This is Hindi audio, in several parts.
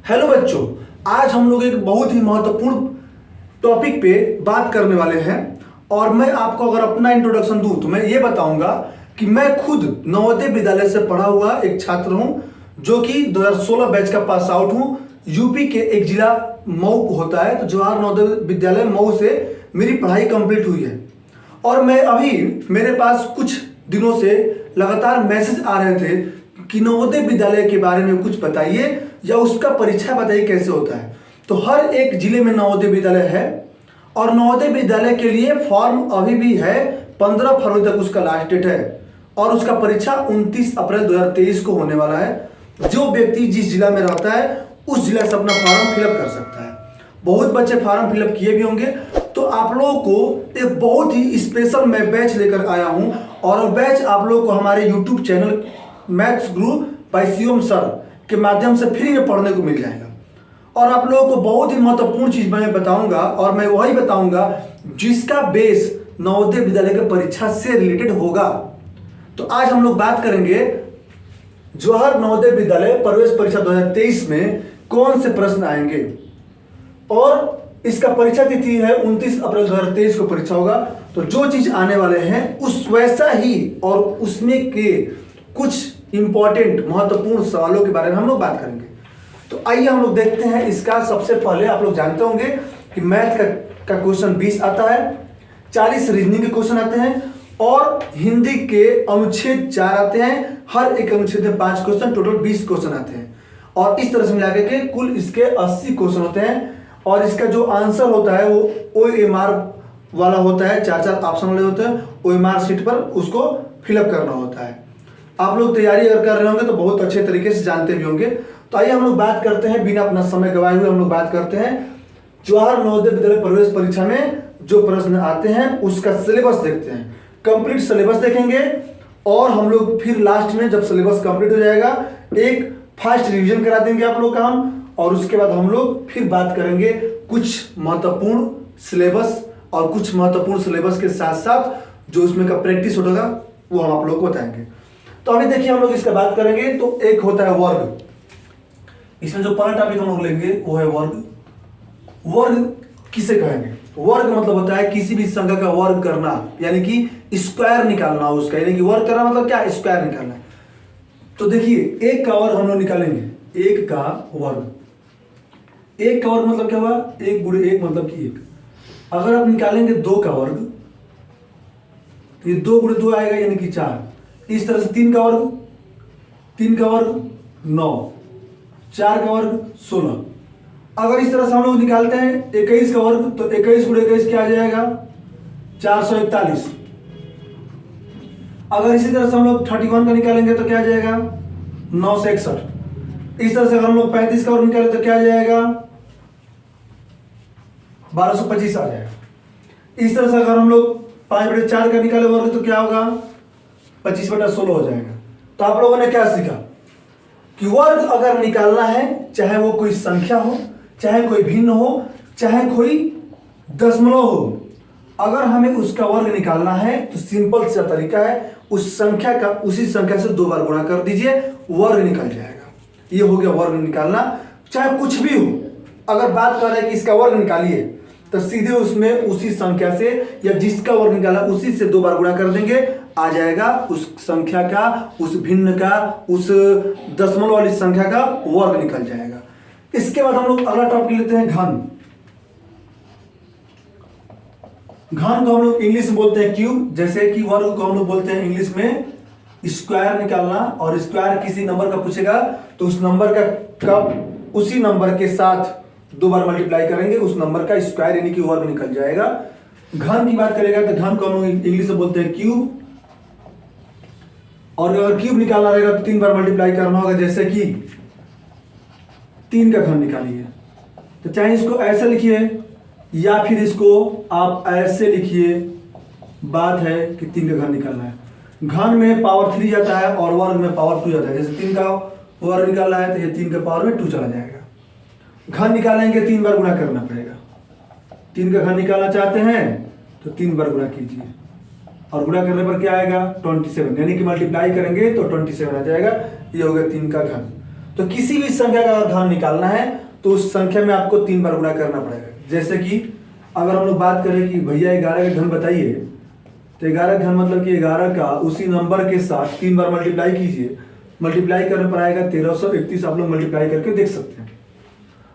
हेलो बच्चों, आज हम लोग एक बहुत ही महत्वपूर्ण टॉपिक पे बात करने वाले हैं। और मैं आपको अगर अपना इंट्रोडक्शन दूं तो मैं ये बताऊंगा कि मैं खुद नवोदय विद्यालय से पढ़ा हुआ एक छात्र हूं, जो कि 2016 बैच का पास आउट हूं। यूपी के एक जिला मऊ होता है, तो जवाहर नवोदय विद्यालय मऊ से मेरी पढ़ाई कंप्लीट हुई है। और मैं अभी मेरे पास कुछ दिनों से लगातार मैसेज आ रहे थे कि नवोदय विद्यालय के बारे में कुछ बताइए या उसका परीक्षा बताइए कैसे होता है। तो हर एक जिले में नवोदय विद्यालय है और नवोदय विद्यालय के लिए फॉर्म अभी भी है। 15 फरवरी तक उसका लास्ट डेट है और उसका परीक्षा 29 अप्रैल 2023 को होने वाला है। जो व्यक्ति जिस जिला में रहता है उस जिला से अपना फॉर्म फिलअप कर सकता है। बहुत बच्चे फॉर्म फिलअप किए भी होंगे। तो आप लोगों को एक बहुत ही स्पेशल मैं बैच लेकर आया हूं और बैच आप लोगों को हमारे यूट्यूब चैनल मैथ्स गुरु बाय शिवम सर के माध्यम से फ्री में पढ़ने को मिल जाएगा। और आप लोगों को बहुत ही महत्वपूर्ण चीज मैं बताऊंगा और मैं वही बताऊंगा जिसका बेस नवोदय विद्यालय के परीक्षा से रिलेटेड होगा। तो आज हम लोग बात करेंगे जवाहर नवोदय विद्यालय प्रवेश परीक्षा 2023 में कौन से प्रश्न आएंगे। और इसका परीक्षा तिथि है 29 अप्रैल 2023 को परीक्षा होगा। तो जो चीज आने वाले हैं उस वैसा ही और उसमें के कुछ इंपॉर्टेंट महत्वपूर्ण सवालों के बारे में हम लोग बात करेंगे। तो आइए हम लोग देखते हैं। इसका सबसे पहले आप लोग जानते होंगे कि मैथ का क्वेश्चन 20 आता है, 40 रीजनिंग के क्वेश्चन आते हैं और हिंदी के अनुच्छेद 4 आते हैं। हर एक अनुच्छेद में 5 क्वेश्चन, टोटल 20 क्वेश्चन आते हैं। और इस तरह से मिला के कुल इसके 80 क्वेश्चन होते हैं। और इसका जो आंसर होता है वो OMR वाला होता है, 4 ऑप्शन वाले होते हैं। OMR शीट पर उसको फिलअप करना होता है। आप लोग तैयारी अगर कर रहे होंगे तो बहुत अच्छे तरीके से जानते भी होंगे। तो आइए हम लोग बात करते हैं, बिना अपना समय गवाए हुए हम लोग बात करते हैं जवाहर नवोदय विद्यालय प्रवेश परीक्षा में जो प्रश्न आते हैं उसका सिलेबस देखते हैं। कंप्लीट सिलेबस देखेंगे और हम लोग फिर लास्ट में जब सिलेबस कंप्लीट हो जाएगा एक फास्ट रिवीजन करा देंगे आप लोग का हम। और उसके बाद हम लोग फिर बात करेंगे कुछ महत्वपूर्ण सिलेबस और कुछ महत्वपूर्ण सिलेबस के साथ साथ जो उसमें का प्रैक्टिस होगा वो हम आप लोग को बताएंगे। तो अभी देखिए हम लोग इसका बात करेंगे। तो एक होता है वर्ग। इसमें जो पहला टॉपिक हम लोग लेंगे वो है वर्ग। वर्ग किसे कहेंगे? वर्ग मतलब होता है किसी भी संख्या का वर्ग करना, यानी कि स्क्वायर निकालना उसका। यानी कि वर्ग करना मतलब क्या? स्क्वायर निकालना। तो देखिए एक का वर्ग हम लोग निकालेंगे। एक का वर्ग, एक का वर्ग मतलब क्या हुआ? 1 गुणे 1 मतलब कि 1। अगर आप निकालेंगे 2 का वर्ग तो ये 2 गुणे 2 आएगा यानी कि 4। इस तरह से 3 का वर्ग, 3 का वर्ग 9, 4 का वर्ग 16। अगर इस तरह से हम लोग निकालते हैं 21 का वर्ग तो 21 गुणे 21 क्या आ जाएगा? 441। अगर इसी तरह से हम लोग 31 का निकालेंगे तो क्या आ जाएगा? 961। इस तरह से अगर हम लोग 35 का वर्ग निकालें तो क्या आ जाएगा? 1225 आ जाएगा। इस तरह से अगर हम लोग 5/4 का निकाले वर्ग तो क्या होगा? 25/16 हो जाएगा। तो आप लोगों ने क्या सीखा कि वर्ग अगर निकालना है, चाहे वो कोई संख्या हो, चाहे कोई भिन्न हो, चाहे कोई दशमलव हो, अगर हमें उसका वर्ग निकालना है तो सिंपल सा तरीका है, उस संख्या का उसी संख्या से 2 बार गुणा कर दीजिए, वर्ग निकल जाएगा। ये हो गया वर्ग निकालना। चाहे कुछ भी हो, अगर बात कर रहे हैं कि इसका वर्ग निकालिए तो सीधे उसमें उसी संख्या से या जिसका वर्ग निकाला उसी से 2 बार गुणा कर देंगे, आ जाएगा उस संख्या का, उस भिन्न का, उस दशमलव वाली संख्या का वर्ग निकल जाएगा। इसके बाद हम लोग अगला टॉपिक लेते हैं घन। घन को हम लोग इंग्लिश में बोलते हैं क्यूब, जैसे कि वर्ग को हम लोग बोलते हैं इंग्लिश में स्क्वायर निकालना। और स्क्वायर किसी नंबर का पूछेगा तो उस नंबर का उसी नंबर के साथ 2 बार मल्टीप्लाई करेंगे, उस नंबर का स्क्वायर यानी कि वर्ग निकल जाएगा। घन की बात करेगा तो घन को हम लोग इंग्लिश में बोलते हैं क्यूब। और अगर क्यूब निकालना रहेगा तो 3 बार मल्टीप्लाई करना होगा, जैसे कि 3 का घन निकालिए तो चाहे इसको ऐसे लिखिए या फिर इसको आप ऐसे लिखिए। बात है कि 3 का घन निकालना है। घन में पावर 3 जाता है और वर्ग में पावर 2 जाता है। जैसे 3 का वर्ग निकालना है तो ये 3 के पावर में 2 चला जाएगा। घन निकालेंगे 3 बार गुणा करना पड़ेगा। 3 का घन निकालना चाहते हैं तो 3 बार गुणा कीजिए और गुणा करने पर क्या आएगा? 27, यानी कि मल्टीप्लाई करेंगे तो 27 आ जाएगा। ये हो गया 3 का घन। तो किसी भी संख्या का अगर घन निकालना है तो उस संख्या में आपको 3 बार गुणा करना पड़ेगा। जैसे कि अगर हम लोग बात करें कि भैया 11 का घन बताइए, तो 11 घन मतलब कि 11 का उसी नंबर के साथ 3 बार मल्टीप्लाई कीजिए, मल्टीप्लाई करने पर आएगा 1331। आप लोग मल्टीप्लाई करके देख सकते हैं।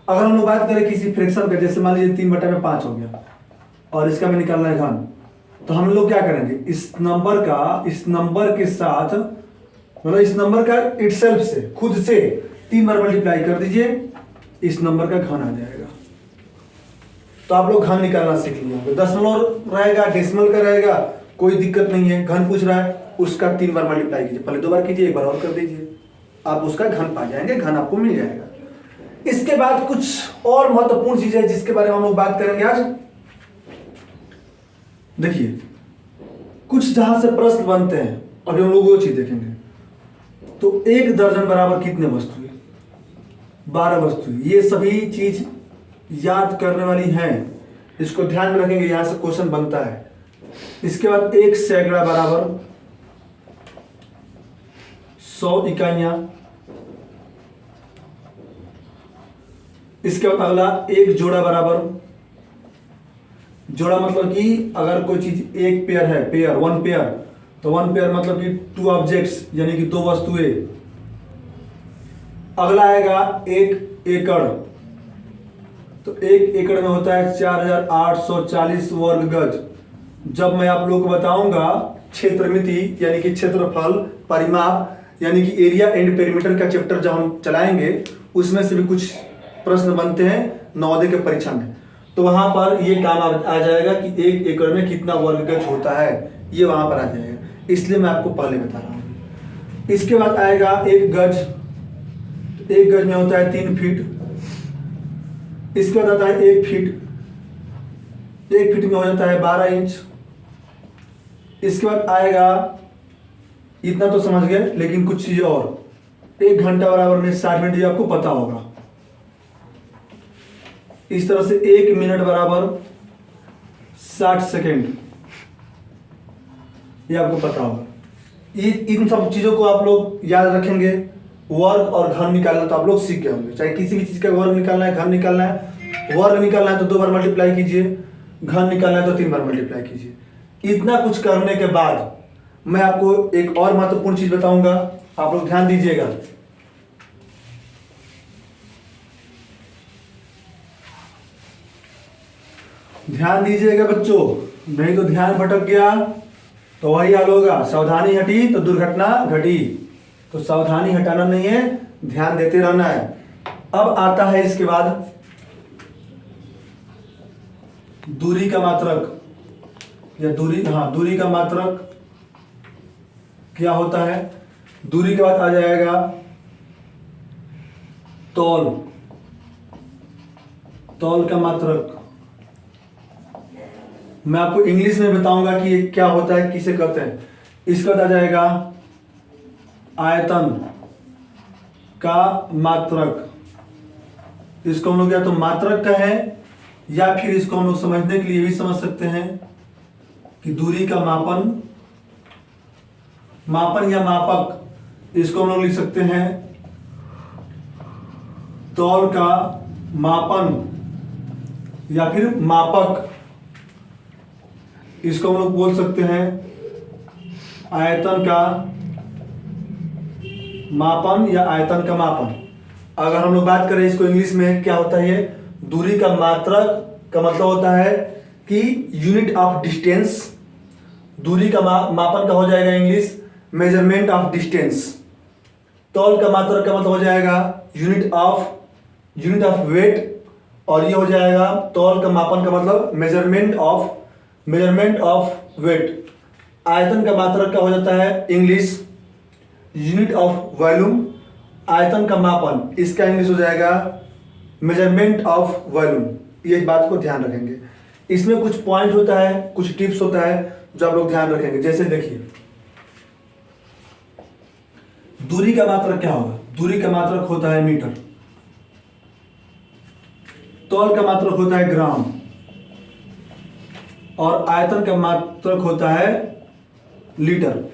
अगर हम लोग बात करें किसी फ्रैक्शन का, जैसे मान लीजिए 3/5 हो गया और इसका में निकालना है घन, तो हम लोग क्या करेंगे, इस नंबर के साथ मतलब इस नंबर का इटसेल्फ से खुद से 3 बार मल्टीप्लाई कर दीजिए, इस नंबर का घन आ जाएगा। तो आप लोग घन निकालना सीख लिए होंगे। दशमलव रहेगा, डेसिमल का रहेगा, कोई दिक्कत नहीं है। घन पूछ रहा है, उसका 3 बार मल्टीप्लाई कीजिए, पहले 2 बार कीजिए, 1 बार और कर दीजिए, आप उसका घन पा जाएंगे, घन आपको मिल जाएगा। इसके बाद कुछ और महत्वपूर्ण चीज है जिसके बारे में हम लोग बात करेंगे आज। देखिए, कुछ जहां से प्रश्न बनते हैं, अभी हम लोग वो चीज देखेंगे। तो 1 दर्जन बराबर कितने वस्तुएं? 12 वस्तुएं। ये सभी चीज याद करने वाली हैं, इसको ध्यान में रखेंगे, यहां से क्वेश्चन बनता है। इसके बाद 1 सैकड़ा बराबर 100 इकाइयां। इसके बाद अगला 1 जोड़ा बराबर, जोड़ा मतलब कि अगर कोई चीज एक पेयर है, पेयर 1 पेयर, तो 1 पेयर मतलब कि 2 ऑब्जेक्ट्स, यानी कि 2 वस्तुएं। अगला आएगा 1 एकड़। तो 1 एकड़ में होता है 4840 वर्ग गज। जब मैं आप लोगों को बताऊंगा क्षेत्रमिति यानी कि क्षेत्रफल, परिमाप यानी कि एरिया एंड पेरीमीटर का चैप्टर जब हम चलाएंगे, उसमें से भी कुछ प्रश्न बनते हैं नवोदय के परीक्षा में, तो वहां पर ये काम आ जाएगा कि 1 एकड़ में कितना वर्ग गज होता है, ये वहां पर आ जाएगा। इसलिए मैं आपको पहले बता रहा हूं। इसके बाद आएगा 1 गज। 1 गज में होता है 3 फीट। इसके बाद आता है 1 फीट। 1 फीट में हो जाता है 12 इंच। इसके बाद आएगा, इतना तो समझ गए, लेकिन कुछ चीजें और। 1 घंटा बराबर में 60 मिनट, ये आपको पता होगा। इस तरह से 1 मिनट बराबर 60 सेकेंड, ये आपको पता होगा। इन सब चीजों को आप लोग याद रखेंगे। वर्ग और घन निकालना तो आप लोग सीख गए होंगे। चाहे किसी भी चीज का वर्ग निकालना है, घन निकालना है। वर्ग निकालना है तो 2 बार मल्टीप्लाई कीजिए, घन निकालना है तो 3 बार मल्टीप्लाई कीजिए। इतना कुछ करने के बाद मैं आपको एक और महत्वपूर्ण चीज बताऊंगा, आप लोग ध्यान दीजिएगा। ध्यान दीजिएगा बच्चों, नहीं तो ध्यान भटक गया तो वही हाल होगा। सावधानी हटी तो दुर्घटना घटी। तो सावधानी हटाना नहीं है, ध्यान देते रहना है। अब आता है इसके बाद दूरी का मात्रक, या दूरी का मात्रक क्या होता है। दूरी के बाद आ जाएगा तौल का मात्रक। मैं आपको इंग्लिश में बताऊंगा कि ये क्या होता है, किसे कहते हैं। इसका आ जाएगा आयतन का मात्रक। इसको हम लोग या तो मात्रक कहें, या फिर इसको हम लोग समझने के लिए भी समझ सकते हैं कि दूरी का मापन या मापक। इसको हम लोग लिख सकते हैं तौल का मापन या फिर मापक। इसको हम लोग बोल सकते हैं आयतन का मापन या आयतन का मापन। अगर हम लोग बात करें इसको इंग्लिश में, क्या होता है, दूरी का मात्रक का मतलब होता है कि यूनिट ऑफ डिस्टेंस। दूरी का मापन का हो जाएगा इंग्लिश मेजरमेंट ऑफ डिस्टेंस। तौल का मात्रक का मतलब हो जाएगा यूनिट ऑफ वेट, और ये हो जाएगा तौल का मापन का मतलब मेजरमेंट ऑफ वेट। आयतन का मात्रक का हो जाता है इंग्लिश यूनिट ऑफ वॉल्यूम। आयतन का मापन, इसका इंग्लिश हो जाएगा मेजरमेंट ऑफ वॉल्यूम। ये बात को ध्यान रखेंगे। इसमें कुछ पॉइंट होता है, कुछ टिप्स होता है जो आप लोग ध्यान रखेंगे। जैसे देखिए, दूरी का मात्रक क्या होगा। दूरी का मात्रक होता है मीटर। तौल का मात्रक होता है ग्राम, और आयतन का मात्रक होता है लीटर।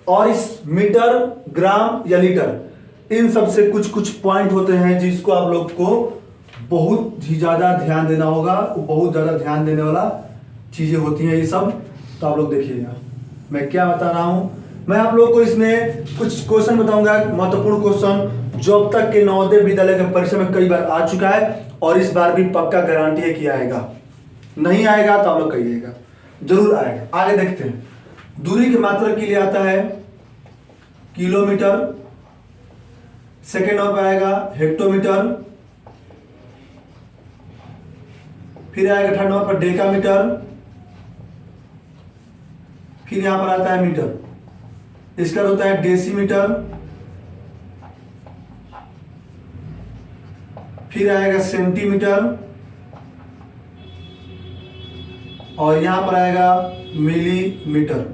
और इस मीटर, ग्राम या लीटर, इन सब से कुछ कुछ पॉइंट होते हैं जिसको आप लोग को बहुत ही ज़्यादा ध्यान देना होगा, बहुत ज़्यादा ध्यान देने वाला चीज़ें होती हैं ये सब। तो आप लोग देखिएगा मैं क्या बता रहा हूँ। मैं आप लोग को इसमें कुछ क्वेश्चन बताऊंगा, महत्वपूर्ण क्वेश्चन जो अब तक के नवोदय विद्यालय के परीक्षा में कई बार आ चुका है और इस बार भी पक्का गारंटी है कि आएगा। नहीं आएगा तो आप लोग कहिएगा, जरूर आएगा। आगे देखते हैं। दूरी के मात्रक के लिए आता है किलोमीटर, सेकेंड नंबर पर आएगा हेक्टोमीटर, फिर आएगा थर्ड नंबर पर डेकामीटर, फिर यहां पर आता है मीटर, इसका होता है डेसीमीटर, फिर आएगा सेंटीमीटर और यहां पर आएगा मिलीमीटर।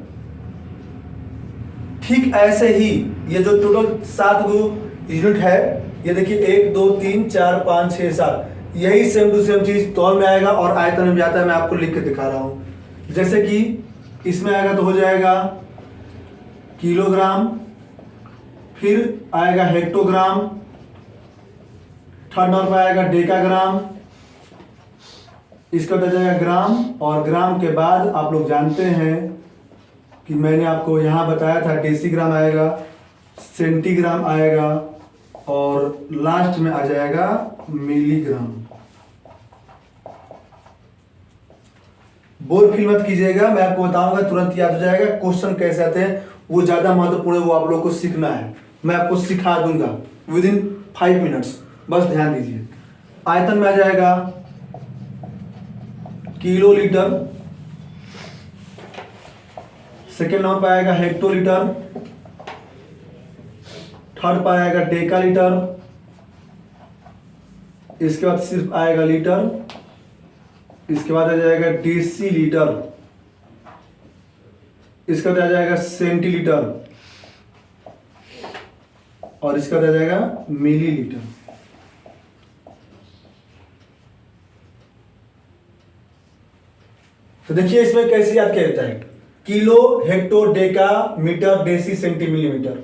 ठीक ऐसे ही ये जो टोटल 7 गो यूनिट है, ये देखिए 1 2 3 4 5 6 7, यही सेम टू सेम चीज तौल में आएगा और आयतन में भी आता है। मैं आपको लिख के दिखा रहा हूं। जैसे कि इसमें आएगा तो हो जाएगा किलोग्राम, फिर आएगा हेक्टोग्राम, थर्ड नंबर पर आएगा डेकाग्राम, इसका हो जाएगा ग्राम, और ग्राम के बाद आप लोग जानते हैं कि मैंने आपको यहां बताया था डेसीग्राम आएगा, सेंटीग्राम आएगा और लास्ट में आ जाएगा मिलीग्राम। बोल फील मत कीजिएगा, मैं आपको बताऊंगा, तुरंत याद हो जाएगा। क्वेश्चन कैसे आते हैं वो ज्यादा महत्वपूर्ण है, वो आप लोग को सीखना है। मैं आपको सिखा दूंगा विदिन 5 मिनट्स, बस ध्यान दीजिए। आयतन में आ जाएगा किलोलीटर, सेकेंड नंबर पर आएगा हेक्टोलीटर, थर्ड पर आएगा डेकालीटर, इसके बाद सिर्फ आएगा लीटर, इसके बाद आ जाएगा डेसीलीटर, इसका आ जाएगा सेंटीलीटर और इसका आ जाएगा मिलीलीटर। तो देखिए इसमें कैसे याद किया जाता है, kilo, hecto, deca, metre, deci, centi, millimetre.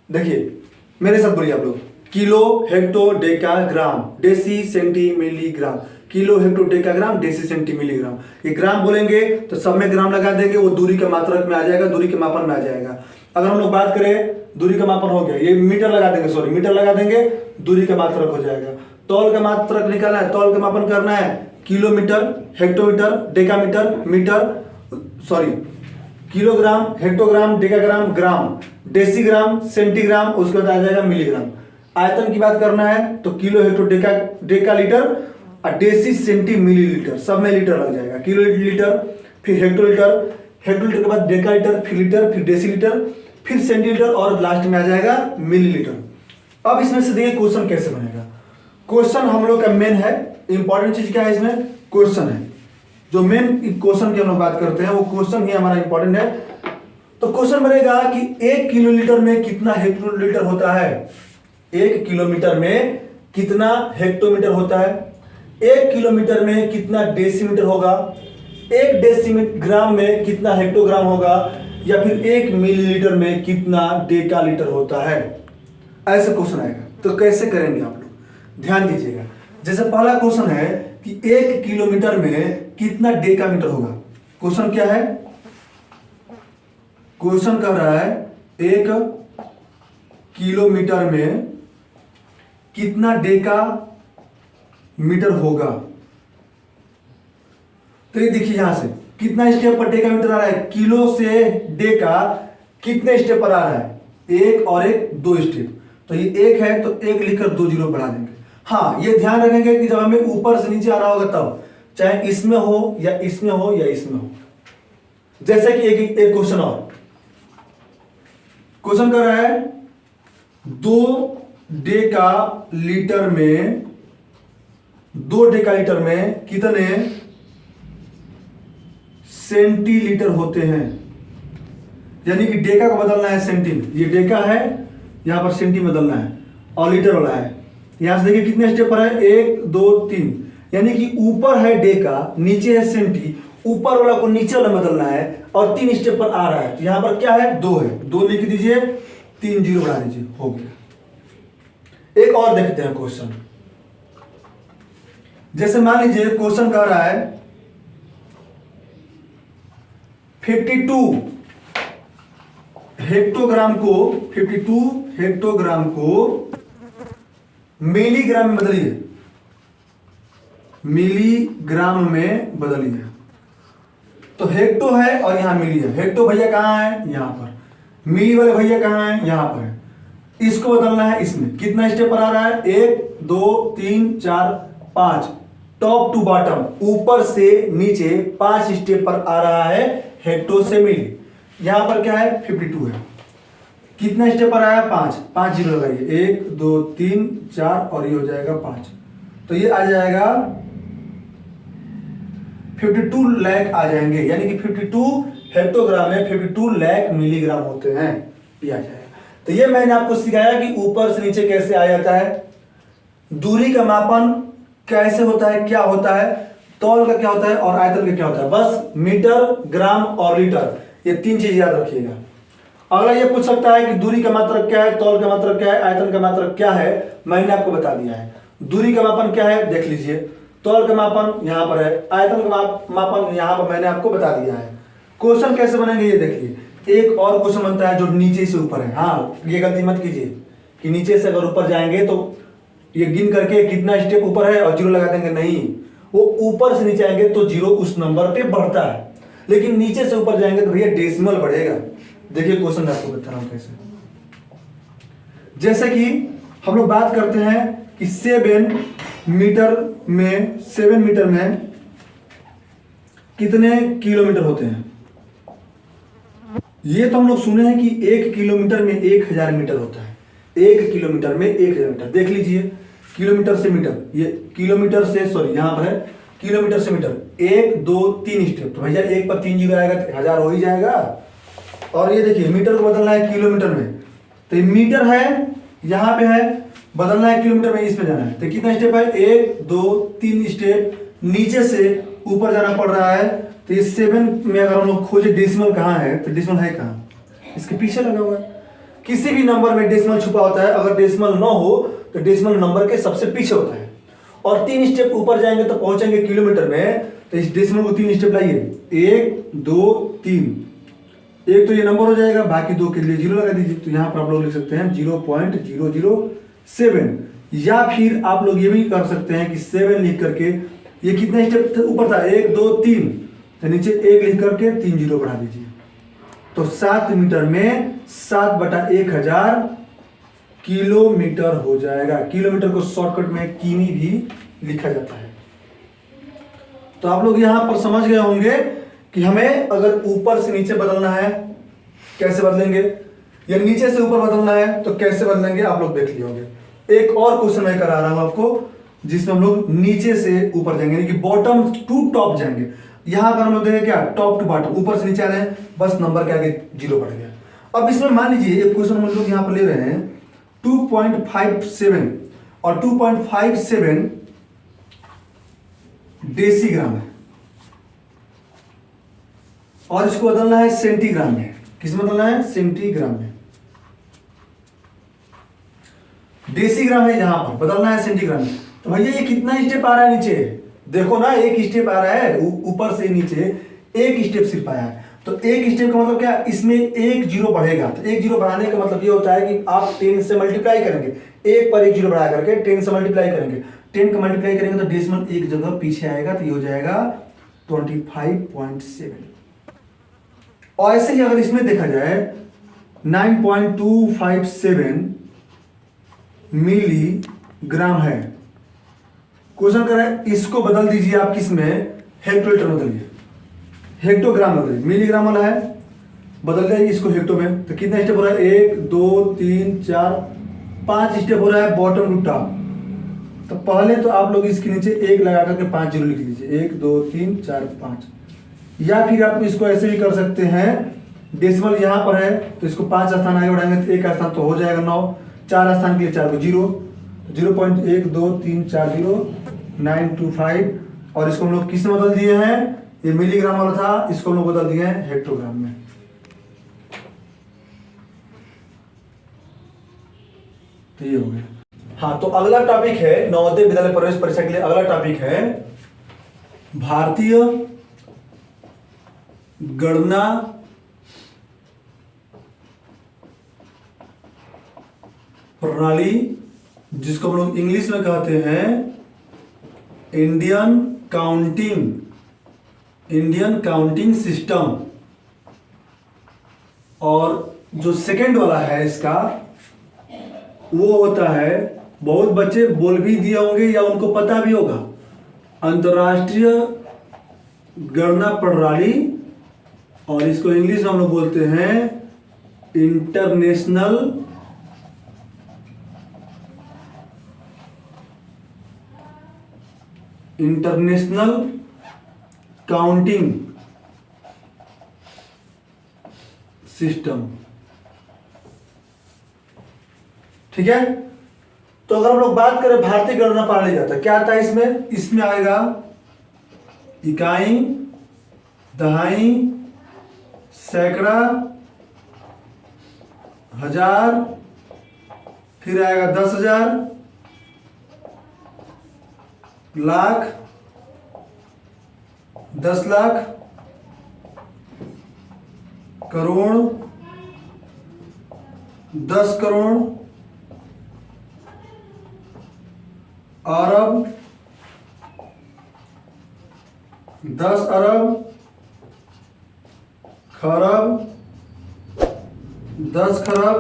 देखिए मेरे साथ बोलिए आप लोग, kilo, hecto, deca, gram, deci, centi, milligram, kilo, hecto, deca, gram, deci, centi, milligram. ये ग्राम बोलेंगे तो सब में ग्राम लगा देंगे, वो दूरी के मात्रक में आ जाएगा, दूरी के मापन में आ जाएगा। अगर हम लोग बात करें दूरी का मापन हो गया, ये मीटर लगा देंगे, सॉरी मीटर लगा देंगे, दूरी का मात्रक हो जाएगा। तौल का मात्रक निकालना है, तौल का मापन करना है, kilometre, hectometre, decametre, metre, sorry kilogram, hectogram, decagram, gram, decigram, centigram, उसके बाद आ जाएगा मिलीग्राम। आयतन की बात करना है तो किलो, हेक्टो, डेकालीटर और डेसी, सेंटी, मिलीलीटर, सब में लीटर लग जाएगा। किलो लीटर, फिर हेक्टोलीटर, हेक्टोलीटर के बाद डेकालीटर, फिर लीटर, फिर डेसीलीटर, फिर सेंटीलीटर और लास्ट में आ जाएगा मिलीलीटर। अब इसमें से देखिए क्वेश्चन कैसे बनेगा। क्वेश्चन हम लोग का मेन है, इंपॉर्टेंट चीज क्या है इसमें, क्वेश्चन है। जो मेन क्वेश्चन की हम लोग बात करते हैं वो क्वेश्चन ही हमारा इंपॉर्टेंट है। तो क्वेश्चन बनेगा कि 1 किलोलीटर में कितना हेक्टोलीटर होता है, 1 किलोमीटर में कितना हेक्टोमीटर होता है, 1 किलोमीटर में कितना डेसीमीटर होगा, 1 डेसीग्राम में कितना हेक्टोग्राम होगा, या फिर 1 मिलीलीटर में कितना डेकालीटर होता है। ऐसा क्वेश्चन आएगा। तो कैसे करेंगे आप लोग, ध्यान दीजिएगा। जैसे पहला क्वेश्चन है कि 1 किलोमीटर में कितना डेकामीटर होगा। क्वेश्चन क्या है, क्वेश्चन कह रहा है 1 किलोमीटर में कितना डेकामीटर होगा। तो ये देखिए यहां से कितना स्टेप पर डेकामीटर आ रहा है, किलो से डेका कितने स्टेप पर आ रहा है, 1 और 1 2 स्टेप। तो ये 1 है तो 1 लिखकर 2 जीरो बढ़ा देंगे। हाँ ये ध्यान रखेंगे कि जब हमें ऊपर से नीचे आ रहा होगा तब, चाहे इसमें हो या इसमें हो या इसमें हो। जैसे कि एक क्वेश्चन और, क्वेश्चन कर रहा है 2 डेकालीटर में, 2 डेकालीटर में कितने सेंटीलीटर होते हैं। यानी कि डेका को बदलना है सेंटी में, ये डेका है यहां पर सेंटी में बदलना है और लीटर वाला है। यहां से देखिए कितने स्टेप पर है, 1 2 3, यानी कि ऊपर है डेका, नीचे है सेंटी, ऊपर वाला को नीचे वाला बदलना है और 3 स्टेप पर आ रहा है। तो यहां पर क्या है, 2 है, 2 लिख दीजिए, 3 जीरो बढ़ा दीजिए, हो गया। एक और देखते हैं क्वेश्चन। जैसे मान लीजिए क्वेश्चन कह रहा है 52 हेक्टोग्राम को 52 हेक्टोग्राम को मिलीग्राम में बदलिए, मिलीग्राम में बदलिए। तो हेक्टो है और यहां मिली है। हेक्टो भैया कहां है? यहां पर। मिली वाले भैया कहां है? यहां पर है। इसको बदलना है इसमें। कितना स्टेप पर आ रहा है? 1 2 3 4 5, टॉप टू बॉटम, ऊपर से नीचे 5 स्टेप पर आ रहा है हेक्टो से मिली। यहां पर क्या है? 52 है। कितना स्टेप पर आया? 5, 5 जीरो लगाइए, 1 2 3 4 और ये हो जाएगा 5। तो ये आ जाएगा 52 लाख आ जाएंगे, यानी कि 52 हेक्टोग्राम में 52 लाख मिलीग्राम होते हैं, ये आ जाएगा। तो ये मैंने आपको सिखाया कि ऊपर से नीचे कैसे आ जाता है, दूरी का मापन कैसे होता है, क्या होता है, तौल का क्या होता है और आयतन का क्या होता है। बस मीटर, ग्राम और लीटर, ये 3 चीज याद रखिएगा। अगला ये पूछ सकता है कि दूरी का मात्रक क्या है, तौल का मात्रक क्या है, आयतन का मात्रक क्या है, मैंने आपको बता दिया है। दूरी का मापन क्या है देख लीजिए, तौल का मापन यहां पर है, आयतन का मापन यहां पर मैंने आपको बता दिया है। क्वेश्चन कैसे बनेंगे ये देखिए। एक और क्वेश्चन बनता है जो नीचे से ऊपर है। हाँ, ये गलती मत कीजिए कि नीचे से अगर ऊपर जाएंगे तो ये गिन करके कितना स्टेप ऊपर है और जीरो लगा देंगे, नहीं। वो ऊपर से नीचे आएंगे तो जीरो उस नंबर पे बढ़ता है, लेकिन नीचे से ऊपर जाएंगे तो भैया डेसिमल बढ़ेगा। देखिए क्वेश्चन आपको बता रहा हूं कैसे। जैसे कि हम लोग बात करते हैं कि 7 मीटर में कितने किलोमीटर होते हैं। ये तो हम लोग सुने हैं कि 1 किलोमीटर में 1000 मीटर होता है। 1 किलोमीटर में 1000 मीटर, देख लीजिए, किलोमीटर से मीटर, ये किलोमीटर से, सॉरी यहां पर है किलोमीटर से मीटर, 1 2 3 स्टेप। तो भैया 1 पर 3 जीरो आएगा तो 1000 हो ही जाएगा। और ये देखिए मीटर को बदलना है किलोमीटर में, तो ये मीटर है, यहां पे है, बदलना है किलोमीटर में, इसमें जाना है। तो कितना स्टेप है? 1 2 3 स्टेप नीचे से ऊपर जाना पड़ रहा है। तो ये 7 में अगर हम लोग खोजे डेसिमल कहाँ है, तो डेसिमल है कहाँ? इसके पीछे लगा हुआ है। किसी भी नंबर में डेसिमल छुपा होता है, अगर डेसिमल न हो तो डेसिमल नंबर के सबसे पीछे होता है। और 3 स्टेप ऊपर जाएंगे तो पहुंचेंगे किलोमीटर में। तो इस डेसिमल को 3 स्टेप लाइए, 1 2 3, एक तो ये नंबर हो जाएगा, बाकी 2 के लिए जीरो लगा दीजिए। तो यहाँ पर आप लोग लिख सकते हैं 0.007, या फिर आप लोग ये भी कर सकते हैं कि 7 लिख करके, ये कितना स्टेप ऊपर था? 1 2 3, तो नीचे 1 लिख करके 3 जीरो बढ़ा दीजिए। तो 7 मीटर में 7/1000 किलोमीटर हो जाएगा। किलोमीटर को शॉर्टकट में किमी भी लिखा जाता है। तो आप लोग यहां पर समझ गए होंगे कि हमें अगर ऊपर से नीचे बदलना है कैसे बदलेंगे, या नीचे से ऊपर बदलना है तो कैसे बदलेंगे, आप लोग देख लिए होंगे। एक और क्वेश्चन मैं करा रहा हूं आपको, जिसमें हम लोग नीचे से ऊपर जाएंगे, यानी कि बॉटम टू टॉप जाएंगे। यहां पर हम लोग देखेंगे क्या, टॉप टू बॉटम, ऊपर से नीचे आ रहे हैं, बस नंबर के आगे जीरो बढ़ गया। अब इसमें मान लीजिए एक क्वेश्चन हम लोग यहां पर ले रहे हैं 2.57, और 2.57 डेसीग्राम है, और इसको बदलना है सेंटीग्राम में। किस में बदलना है? सेंटीग्राम में। डेसीग्राम है, यहां पर बदलना है सेंटीग्राम में। तो भैया ये कितना स्टेप आ रहा है नीचे, देखो ना, 1 स्टेप आ रहा है ऊपर से नीचे, 1 स्टेप सिर्फ आया है। तो 1 स्टेप का मतलब क्या, इसमें 1 जीरो बढ़ेगा। तो 1 जीरो बढ़ाने का मतलब ये होता है कि आप 10 से मल्टीप्लाई करेंगे, 1 पर 1 जीरो बढ़ा करके 10 से मल्टीप्लाई करेंगे। 10 का मल्टीप्लाई करेंगे तो डेसिमल एक जगह पीछे आएगा, तो ये हो जाएगा 25.7। और ऐसे ही अगर इसमें देखा जाए 9.257 मिलीग्राम है। क्वेश्चन कर रहा है इसको बदल दीजिए आप, किसमें? हेक्टोलीटर में बदलिए, हेक्टोग्राम में बदलिए। मिलीग्राम वाला है, बदल जाइए इसको हेक्टो में। तो कितना स्टेप हो रहा है? 1 2 3 4 5 स्टेप हो रहा है बॉटम टू टॉप। तो पहले तो आप लोग इसके नीचे 1 लगा करके 5 जीरो लिख लीजिए, 1 2 3 4 5। या फिर आप इसको ऐसे भी कर सकते हैं, डेसिमल यहां पर है तो इसको 5 स्थान आगे बढ़ाएंगे तो 1 स्थान तो हो जाएगा 9, 4 स्थान के लिए 4 को 0, 0.1 2 3 4 0 925। और इसको हम लोग किस में बदल दिए हैं? ये मिलीग्राम वाला था, इसको हम लोग बदल दिए हैं हेक्टोग्राम में। तो ये हो गया। हाँ, तो अगला टॉपिक है नवोदय विद्यालय प्रवेश परीक्षा के लिए। अगला टॉपिक है भारतीय गणना प्रणाली, जिसको हम लोग इंग्लिश में कहते हैं इंडियन काउंटिंग सिस्टम। और जो सेकंड वाला है इसका, वो होता है, बहुत बच्चे बोल भी दिए होंगे या उनको पता भी होगा, अंतर्राष्ट्रीय गणना प्रणाली, और इसको इंग्लिश में हम लोग बोलते हैं इंटरनेशनल काउंटिंग सिस्टम। ठीक है, तो अगर हम लोग बात करें भारतीय गणना प्रणाली का, तो क्या आता है इसमें आएगा इकाई, दहाई, सैकड़ा, हजार, फिर आएगा 10,000, लाख, 10 लाख, करोड़, 10 करोड़, अरब, 10 अरब, खरब, 10 खरब,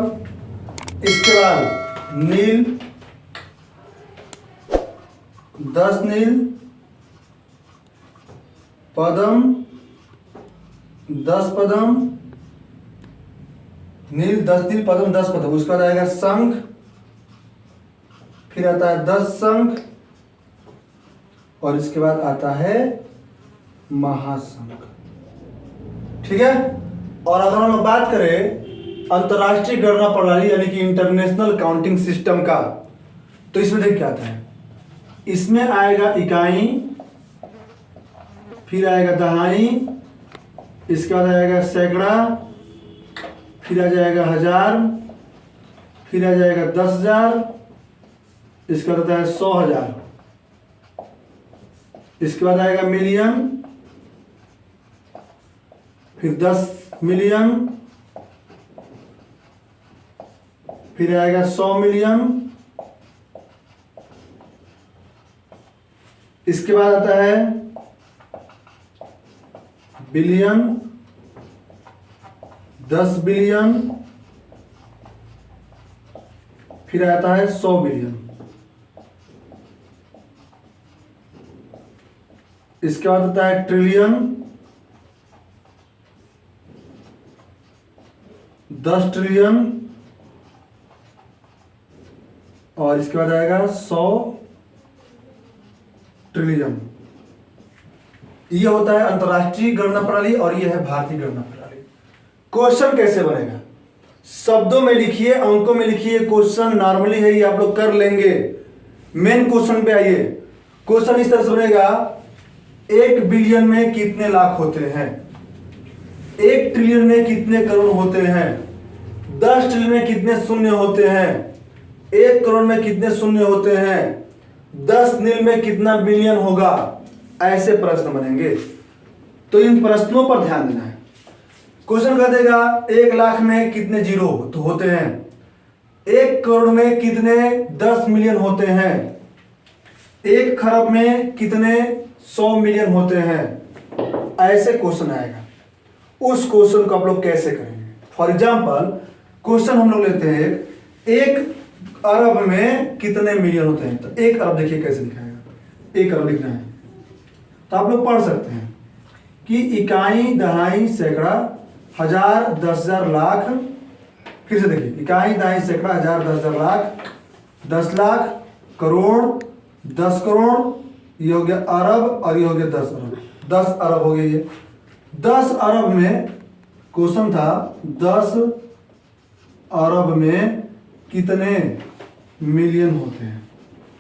इसके बाद नील, 10 नील, पदम, 10 पदम, नील 10 नील, पदम 10 पदम। उसके बाद आएगा शंख, फिर आता है 10 शंख, और इसके बाद आता है महाशंख। ठीक है, और अगर हम बात करें अंतर्राष्ट्रीय गणना प्रणाली यानी कि इंटरनेशनल काउंटिंग सिस्टम का, तो इसमें देख क्या आता है, इसमें आएगा इकाई, फिर आएगा दहाई, इसके बाद आएगा सैकड़ा, फिर आ जाएगा हजार, फिर आ जाएगा 10,000, इसका होता है 100,000, इसके बाद आएगा मिलियन, फिर 10 मिलियन, फिर आएगा 100 मिलियन, इसके बाद आता है बिलियन, 10 बिलियन, फिर आता है 100 बिलियन, इसके बाद आता है ट्रिलियन, 10 ट्रिलियन, और इसके बाद आएगा 100 ट्रिलियन। ये होता है अंतर्राष्ट्रीय गणना प्रणाली और ये है भारतीय गणना प्रणाली। क्वेश्चन कैसे बनेगा, शब्दों में लिखिए, अंकों में लिखिए। क्वेश्चन नॉर्मली है, ये आप लोग कर लेंगे। मेन क्वेश्चन पे आइए। क्वेश्चन इस तरह से बनेगा, 1 बिलियन में कितने लाख होते हैं, 1 ट्रिलियन में कितने करोड़ होते हैं, 10 ट्रिलियन में कितने शून्य होते हैं, 1 करोड़ में कितने शून्य होते हैं, 10 नील में कितना बिलियन होगा। ऐसे प्रश्न बनेंगे, तो इन प्रश्नों पर ध्यान देना है। क्वेश्चन कह देगा 1 लाख में कितने जीरो तो होते हैं, 1 करोड़ में कितने 10 मिलियन होते हैं, 1 खरब में कितने 100 मिलियन होते हैं। ऐसे क्वेश्चन आएगा। उस क्वेश्चन को आप लोग कैसे करेंगे। फॉर एग्जाम्पल क्वेश्चन हम लोग लेते हैं, 1 अरब में कितने मिलियन होते हैं। तो 1 अरब देखिए कैसे दिखाएगा, 1 अरब लिखना है तो आप लोग पढ़ सकते हैं कि इकाई, दहाई, सैकड़ा, हजार, 10,000, लाख। फिर से देखिए, इकाई, दहाई, सैकड़ा, हजार, 10,000, लाख, 10 लाख, करोड़, 10 करोड़, ये हो गया अरब, और ये हो गया 10 अरब। 10 अरब हो गया ये। 10 अरब में क्वेश्चन था 10 अरब में कितने मिलियन होते हैं,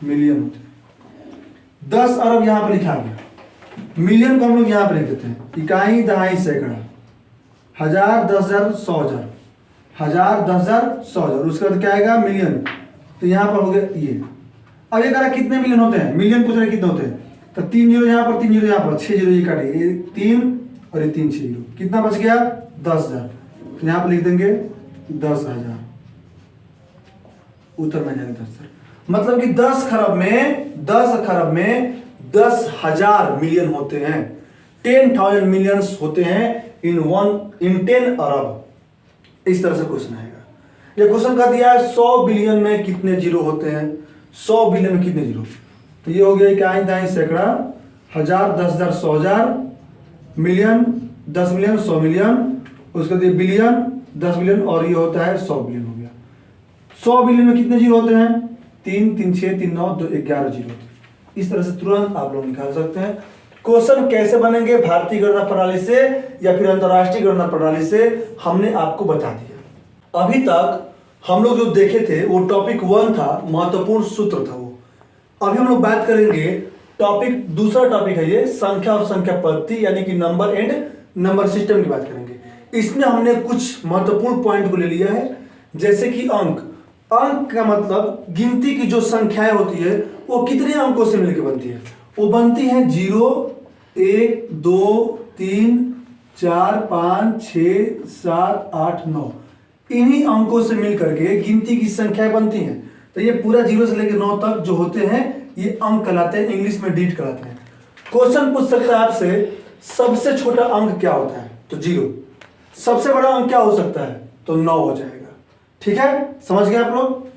मिलियन होते हैं। 10 अरब यहां पर लिखा गया, मिलियन को हम लोग यहां पर लिख देते हैं। इकाई, दहाई, सैकड़ा, हजार, 10,000, 100,000, हजार, 10,000, 100,000। उसके बाद क्या आएगा, मिलियन। तो यहाँ पर हो गया ये। अब ये कह रहा कितने मिलियन होते हैं, मिलियन पूछ रहे कितने होते हैं, तो 3 जीरो यहाँ पर, 3 जीरो यहाँ पर, 6 जीरो ये काटे, ये 3 और ये 3, 6 जीरो, कितना बच गया 10,000। तो यहाँ पर लिख देंगे 10,000, उत्तर में जाएगा 10,000। मतलब कि 10 खरब में 10,000 मिलियन होते हैं, 10,000 मिलियंस होते हैं इन 10 अरब। इस तरह से क्वेश्चन आएगा। ये क्वेश्चन का दिया है 100 बिलियन में कितने जीरो होते हैं, 100 बिलियन में कितने जीरो, तो ये हो गया क्या है, सैकड़ा, हजार, 10,000, 100,000, मिलियन, 10 मिलियन, 100 मिलियन, उसके बाद बिलियन, 10 बिलियन, और ये होता है 100 बिलियन हो गया। 100 बिलियन में कितने जीरो होते हैं, 3, 3, 6, 3, 9, 2, 11 जीरो होते हैं। इस तरह से तुरंत आप लोग निकाल सकते हैं। क्वेश्चन कैसे बनेंगे भारतीय गणना प्रणाली से या फिर अंतरराष्ट्रीय गणना प्रणाली से, हमने आपको बता दिया। अभी तक हम लोग जो देखे थे वो टॉपिक 1 था, महत्वपूर्ण सूत्र था वो। अभी हम लोग बात करेंगे दूसरा टॉपिक है ये, संख्या और संख्या पद्धति, यानी कि नंबर एंड नंबर सिस्टम की बात करेंगे। इसमें हमने कुछ महत्वपूर्ण पॉइंट को ले लिया है, जैसे कि अंक का मतलब गिनती की जो संख्याएं होती है वो कितने अंकों से मिलकर बनती है, वो बनती है 0, 1, 2, 3, 4, 5, 6, 7, 8, 9, इन्हीं अंकों से मिलकर के गिनती की संख्याएं बनती हैं। तो ये पूरा 0 से लेकर 9 तक जो होते हैं ये अंक कहलाते हैं, इंग्लिश में डिजिट कहलाते हैं। क्वेश्चन पूछ सकता है आपसे सबसे छोटा अंक क्या होता है, तो 0। सबसे बड़ा अंक क्या हो सकता है, तो 9 हो जाएगा। ठीक है, समझ गए आप लोग।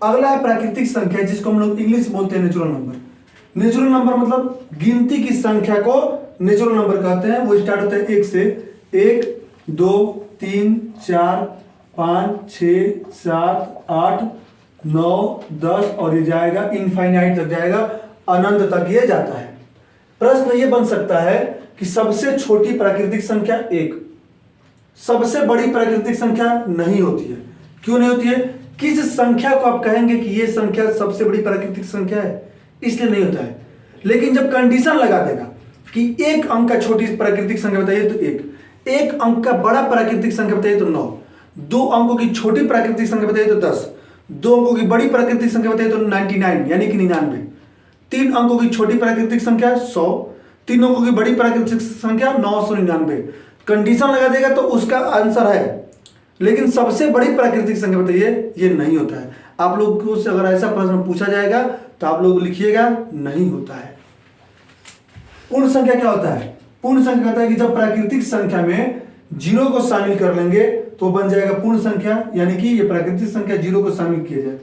अगला है प्राकृतिक संख्या, जिसको हम लोग इंग्लिश में बोलते हैं नेचुरल नंबर। नेचुरल नंबर मतलब गिनती की संख्या को नेचुरल नंबर कहते हैं। वो स्टार्ट होता है 1 से, 1, 2, 3, 4, 5, 6, 7, 8, 9, 10 और ये जाएगा इनफाइनाइट तक जाएगा, अनंत तक ये जाता है। प्रश्न ये बन सकता है कि सबसे छोटी प्राकृतिक संख्या 1, सबसे बड़ी प्राकृतिक संख्या नहीं होती है। क्यों नहीं होती है, किस संख्या को आप कहेंगे कि ये संख्या सबसे बड़ी प्राकृतिक संख्या है, इसलिए नहीं होता है। लेकिन जब कंडीशन लगा देगा कि 1 अंक का छोटी प्राकृतिक संख्या बताइए तो 1 अंक का बड़ा प्राकृतिक संख्या बताइए तो 9, 2 अंकों की छोटी प्राकृतिक संख्या बताइए तो 10, 2 अंकों की बड़ी प्राकृतिक संख्या बताइए तो 99 यानी कि 99, 3 अंकों की छोटी प्राकृतिक संख्या 100, 3 अंकों की बड़ी प्राकृतिक संख्या 999। कंडीशन लगा देगा तो उसका आंसर है। लेकिन सबसे बड़ी प्राकृतिक संख्या बताइए, ये नहीं होता है। आप लोग को अगर ऐसा प्रश्न पूछा जाएगा तो आप लोग लिखिएगा नहीं होता है। पूर्ण संख्या क्या होता है, पूर्ण संख्या कहता है कि जब प्राकृतिक संख्या में 0 को शामिल कर लेंगे तो बन जाएगा पूर्ण संख्या, यानी कि ये प्राकृतिक संख्या 0 को शामिल किया जाए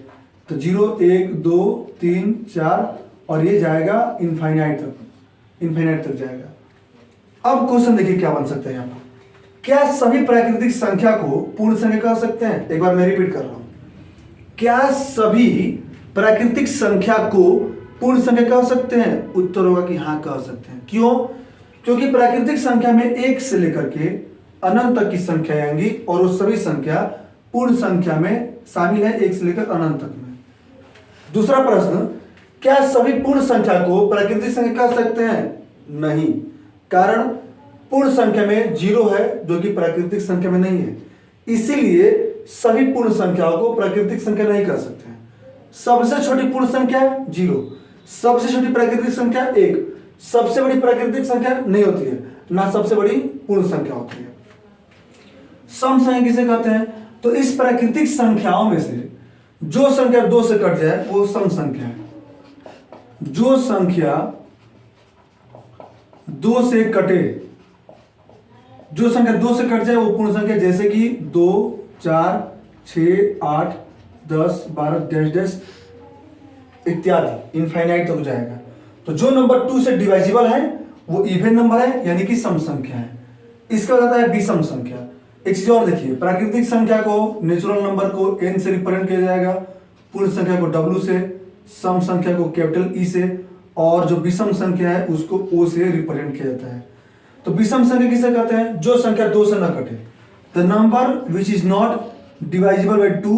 तो 0, 1, 2, 3, 4 और ये जाएगा इनफाइनाइट तक जाएगा। अब क्वेश्चन देखिए क्या बन सकता है यहाँ पर, क्या सभी प्राकृतिक संख्या को पूर्ण संख्या कह सकते हैं? एक बार मैं रिपीट कर रहा हूं, क्या सभी प्राकृतिक संख्या को पूर्ण संख्या कह सकते हैं? उत्तर होगा कि हाँ कह सकते हैं। क्यों? क्योंकि प्राकृतिक संख्या में 1 से लेकर के अनंत तक की संख्या आएंगी और वो सभी संख्या पूर्ण संख्या में शामिल है, 1 से लेकर अनंत तक में। दूसरा प्रश्न, क्या सभी पूर्ण संख्या को प्राकृतिक संख्या कह सकते हैं? नहीं, कारण पूर्ण संख्या में 0 है जो कि प्राकृतिक संख्या में नहीं है, इसीलिए सभी पूर्ण संख्याओं को प्राकृतिक संख्या नहीं कह सकते हैं। सबसे छोटी पूर्ण संख्या 0, सबसे छोटी प्राकृतिक संख्या 1, सबसे बड़ी प्राकृतिक संख्या नहीं होती है, ना सबसे बड़ी पूर्ण संख्या होती है। सम संख्या किसे कहते हैं? तो इस प्राकृतिक संख्याओं में से जो संख्या 2 से कट जाए वो सम संख्या है। जो संख्या 2 से कटे, जो संख्या 2 से कट जाए वो पूर्ण संख्या, जैसे कि 2, 4, 6, 8, 10, 12 डैश डैश इत्यादि इनफाइनाइट तक जाएगा। तो जो नंबर 2 से डिवाइजिबल है वो इवन नंबर है, यानी कि सम संख्या है। इसका बताता है विषम संख्या। एक चीज और देखिए, प्राकृतिक संख्या को, नेचुरल नंबर को n से रिप्रेजेंट किया जाएगा, पूर्ण संख्या को w से, सम संख्या को कैपिटल E से, और जो विषम संख्या है उसको O से रिप्रेजेंट किया जाता है। तो विषम संख्या किसे कहते हैं? जो संख्या 2 से न कटे। The number which is not divisible by 2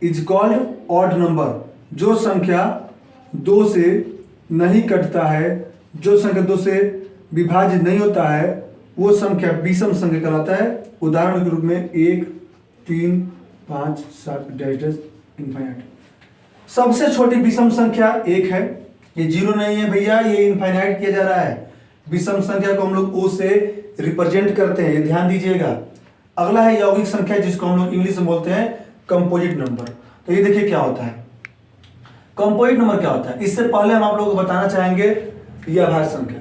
is called odd number. जो संख्या 2 से नहीं कटता है, जो संख्या 2 से विभाजित नहीं होता है, वो संख्या विषम संख्या कहलाता है। उदाहरण के रूप में 1, 3, 5, 7 डैश डैश इनफाइनाइट। सबसे छोटी विषम संख्या 1 है, ये 0 नहीं है भैया, ये इनफाइनाइट किया जा रहा है। विषम संख्या को हम लोग O से रिप्रेजेंट करते हैं, ये ध्यान दीजिएगा। अगला है यौगिक संख्या, जिसको हम लोग इंग्लिश में बोलते हैं कंपोजिट नंबर। तो ये देखिए क्या होता है, कंपोजिट नंबर क्या होता है। इससे पहले हम आप लोगों को बताना चाहेंगे ये अभाज्य संख्या।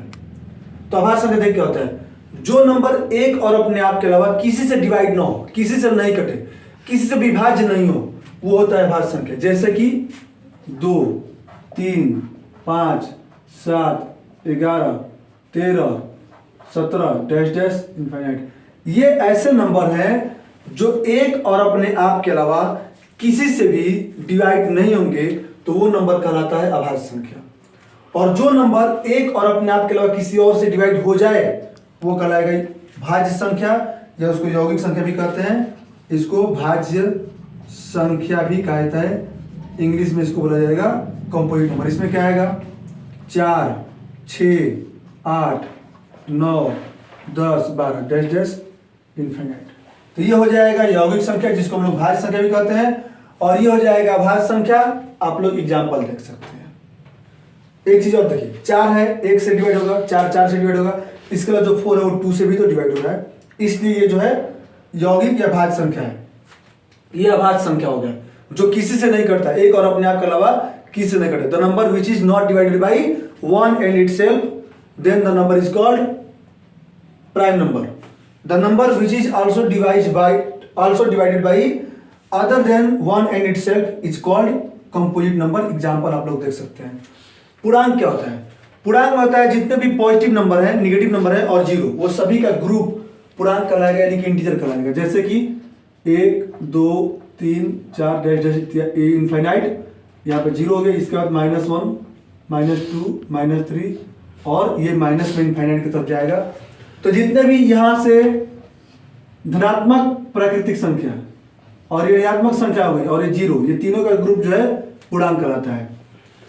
तो अभाज्य संख्या देखिए क्या होता है, जो नंबर एक और अपने आप के अलावा किसी से डिवाइड ना हो, किसी से नहीं कटे, किसी से विभाज्य नहीं हो, वो होता है अभाज्य संख्या। जैसे कि 2, 3, 5, 7, 11, 13, 17 डैश डैश इनफाइनाइट। ये ऐसे नंबर हैं जो एक और अपने आप के अलावा किसी से भी डिवाइड नहीं होंगे, तो वो नंबर कहलाता है अभाज्य संख्या। और जो नंबर एक और अपने आप के अलावा किसी और से डिवाइड हो जाए वो कहलाएगा भाज्य संख्या, या उसको यौगिक संख्या भी कहते हैं, इसको भाज्य संख्या भी कहता है। इंग्लिश में इसको बोला जाएगा कंपोजिट नंबर। इसमें क्या आएगा, 4, 6, 8, 9, 10, 12 डैश डैश इनफाइनाइट। तो ये हो जाएगा यौगिक संख्या, जिसको हम लोग भाज्य संख्या भी कहते हैं, और ये हो जाएगा अभाज्य संख्या। आप लोग एग्जाम्पल देख सकते हैं। एक चीज और देखिए, 4 है, 1 से डिवाइड होगा, 4 4 से डिवाइड होगा, इसके बाद जो 4 है वो 2 से भी तो डिवाइड हो रहा है, इसलिए ये जो है यौगिक या भाज्य संख्या है। ये अभाज्य संख्या हो गया, जो किसी से नहीं कटता, एक और अपने आप के अलावा किसी से नहीं कटता। The number which is not divided by 1 and itself, then the number is called prime number. The number which is also divided by other than 1 and itself is called composite number. Example आप लोग देख सकते हैं। पूर्णांक क्या होता है, पूर्णांक होता है जितने भी पॉजिटिव नंबर है, निगेटिव नंबर है और 0, वो सभी का ग्रुप पूर्णांक कहलाएगा, यानी कि इंटीजर कहलाएगा। जैसे कि 1, 2, 3, 4 डैश डैश इनफाइनाइट, यहाँ पे 0 हो गया, इसके बाद -1, -2, -3 और ये माइनस में इनफाइनाइट की तरफ जाएगा। तो जितने भी यहाँ से धनात्मक प्राकृतिक संख्या और ये ऋणात्मक संख्या हो गई और ये 0, ये तीनों का ग्रुप जो है पूर्णांक कहलाता है।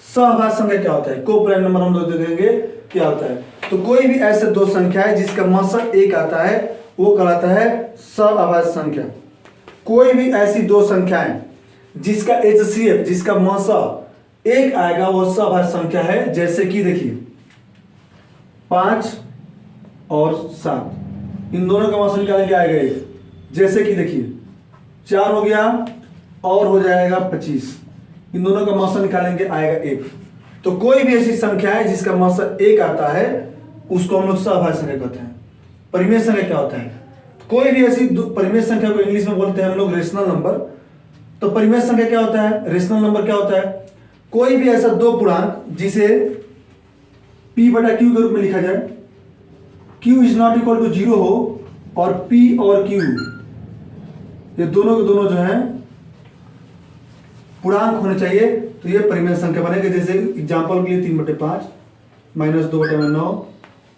सहभाज्य संख्या क्या होता है, को प्राइम नंबर हम लोग देखेंगे क्या होता है। तो कोई भी ऐसे दो संख्या है जिसका मौसम 1 आता है वो कहलाता है सहभाज्य संख्या। कोई भी ऐसी दो संख्याएं जिसका HCF, जिसका मौसम 1 आएगा, वो सहभाज्य संख्या है। जैसे कि देखिए 5 और 7, इन दोनों का मौसम निकालेंगे आएगा 1। जैसे कि देखिए 4 हो गया और हो जाएगा 25, इन दोनों का मौसम निकालेंगे आएगा 1। तो कोई भी ऐसी संख्या है जिसका मौसम 1 आता है उसको हम लोग सहभाज्य संख्या कहते हैं। परिमेय संख्या क्या होता है, कोई भी ऐसी परिमेय संख्या को इंग्लिश में बोलते हैं हम लोग रेशनल नंबर। तो परिमेय संख्या क्या होता है, रेशनल नंबर क्या होता है, कोई भी ऐसा दो पूर्णांक जिसे P/Q के रूप में लिखा जाए, Q is not equal to 0 हो और P और Q ये दोनों के दोनों जो है पूर्णांक होने चाहिए, तो ये परिमेय संख्या बनेगा। जैसे एग्जांपल के लिए 3/5 -2/9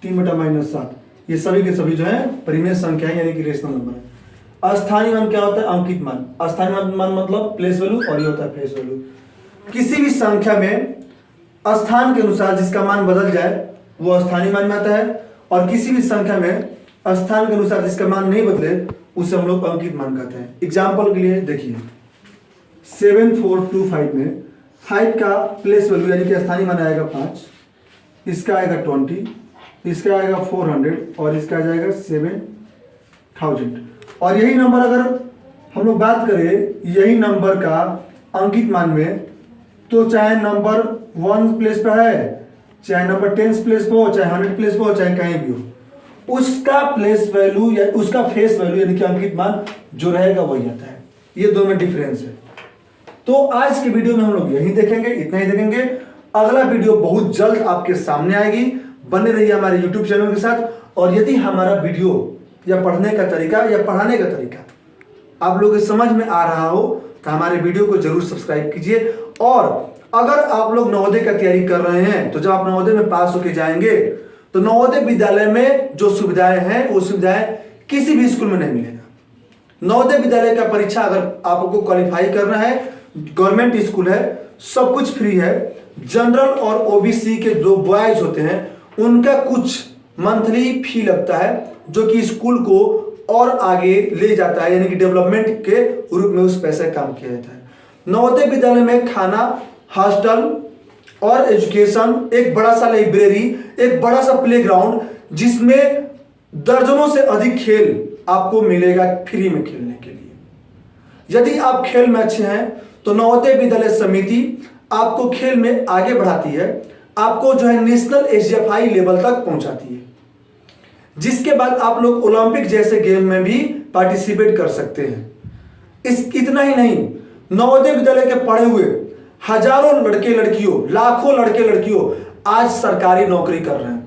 3/-7, ये सभी के सभी जो है परिमेय संख्या है, यानी कि रेशनल नंबर है। अस्थायी मान क्या होता है, अंकित मान। अस्थायी मान मतलब प्लेस वैल्यू, और ये होता है फेस वैल्यू। किसी भी संख्या में स्थान के अनुसार जिसका मान बदल जाए वो स्थानीय मान में आता है, और किसी भी संख्या में स्थान के अनुसार जिसका मान नहीं बदले उसे हम लोग अंकित मान कहते हैं। एग्जाम्पल के लिए देखिए 7425 में 5 का प्लेस वैल्यू यानी कि स्थानीय मान आएगा 5, इसका आएगा 20, इसका आएगा 400 और इसका आ जाएगा 7000। और यही नंबर अगर हम लोग बात करें यही नंबर का अंकित मान में, तो चाहे नंबर 1 प्लेस पे है, चाहे नंबर 10 प्लेस पे हो, चाहे 100 प्लेस पे हो, चाहे कहीं भी हो, उसका प्लेस वैल्यू या उसका फेस वैल्यू यानी कि अंकित मान जो रहेगा वही आता है। ये दोनों में डिफरेंस है। तो आज की वीडियो में हम लोग यही देखेंगे, इतना ही देखेंगे। अगला वीडियो बहुत जल्द आपके सामने आएगी, बने रहिए हमारे YouTube चैनल के साथ। और यदि हमारा वीडियो या पढ़ने का तरीका या पढ़ाने का तरीका आप लोगों के समझ में आ रहा हो तो हमारे वीडियो को जरूर सब्सक्राइब कीजिए। और अगर आप लोग नवोदय का तैयारी कर रहे हैं तो जब आप नवोदय में पास होके जाएंगे तो नवोदय विद्यालय में जो सुविधाएं हैं वो सुविधाएं किसी भी स्कूल में नहीं मिलेगा। नवोदय विद्यालय का परीक्षा अगर आपको क्वालिफाई करना है, गवर्नमेंट स्कूल है, सब कुछ फ्री है। जनरल और ओबीसी के जो बॉयज होते हैं उनका कुछ मंथली फी लगता है जो कि स्कूल को और आगे ले जाता है, यानी कि डेवलपमेंट के रूप में उस पैसे काम किया जाता है। नवोदय विद्यालय में खाना, हॉस्टल और एजुकेशन, एक बड़ा सा लाइब्रेरी, एक बड़ा सा प्लेग्राउंड जिसमें दर्जनों से अधिक खेल आपको मिलेगा फ्री में खेलने के लिए। यदि आप खेल में अच्छे हैं तो नवोदय विद्यालय समिति आपको खेल में आगे बढ़ाती है, आपको जो है नेशनल एसएफआई लेवल तक पहुंचाती है, जिसके बाद आप लोग ओलंपिक जैसे गेम में भी पार्टिसिपेट कर सकते हैं। इतना ही नहीं, नवोदय विद्यालय के पढ़े हुए हजारों लड़के लड़कियों, लाखों लड़के लड़कियों आज सरकारी नौकरी कर रहे हैं।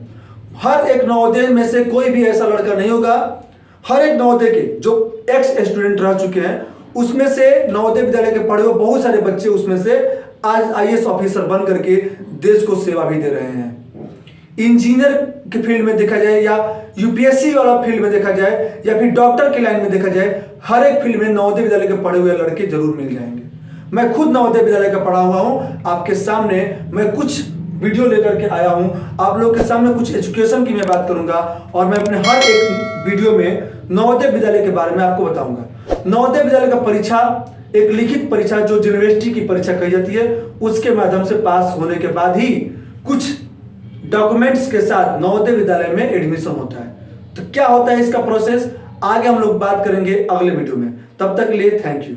हर एक नवोदय में से कोई भी ऐसा लड़का नहीं होगा, हर एक नवोदय के जो एक्स स्टूडेंट रह चुके हैं उसमें से नवोदय विद्यालय के पढ़े हुए बहुत सारे बच्चे उसमें से आज आईएएस ऑफिसर बन करके देश को सेवा भी दे रहे हैं। इंजीनियर के फील्ड में देखा जाए या यूपीएससी वाला फील्ड में देखा जाए या फिर डॉक्टर की लाइन में देखा जाए, हर एक फील्ड में नवोदय विद्यालय के पढ़े हुए लड़के जरूर मिल जाएंगे। मैं खुद नवोदय विद्यालय का पढ़ा हुआ हूं, आपके सामने मैं कुछ वीडियो लेकर के आया हूं, आप लोगों के सामने कुछ एजुकेशन की मैं बात करूंगा और मैं अपने हर एक वीडियो में नवोदय विद्यालय के बारे में आपको बताऊंगा। नवोदय विद्यालय का परीक्षा एक लिखित परीक्षा जो यूनिवर्सिटी की परीक्षा कही जाती है, उसके माध्यम से पास होने के बाद ही कुछ डॉक्यूमेंट्स के साथ नवोदय विद्यालय में एडमिशन होता है। तो क्या होता है इसका प्रोसेस, आगे हम लोग बात करेंगे अगले वीडियो में। तब तक के लिए थैंक यू।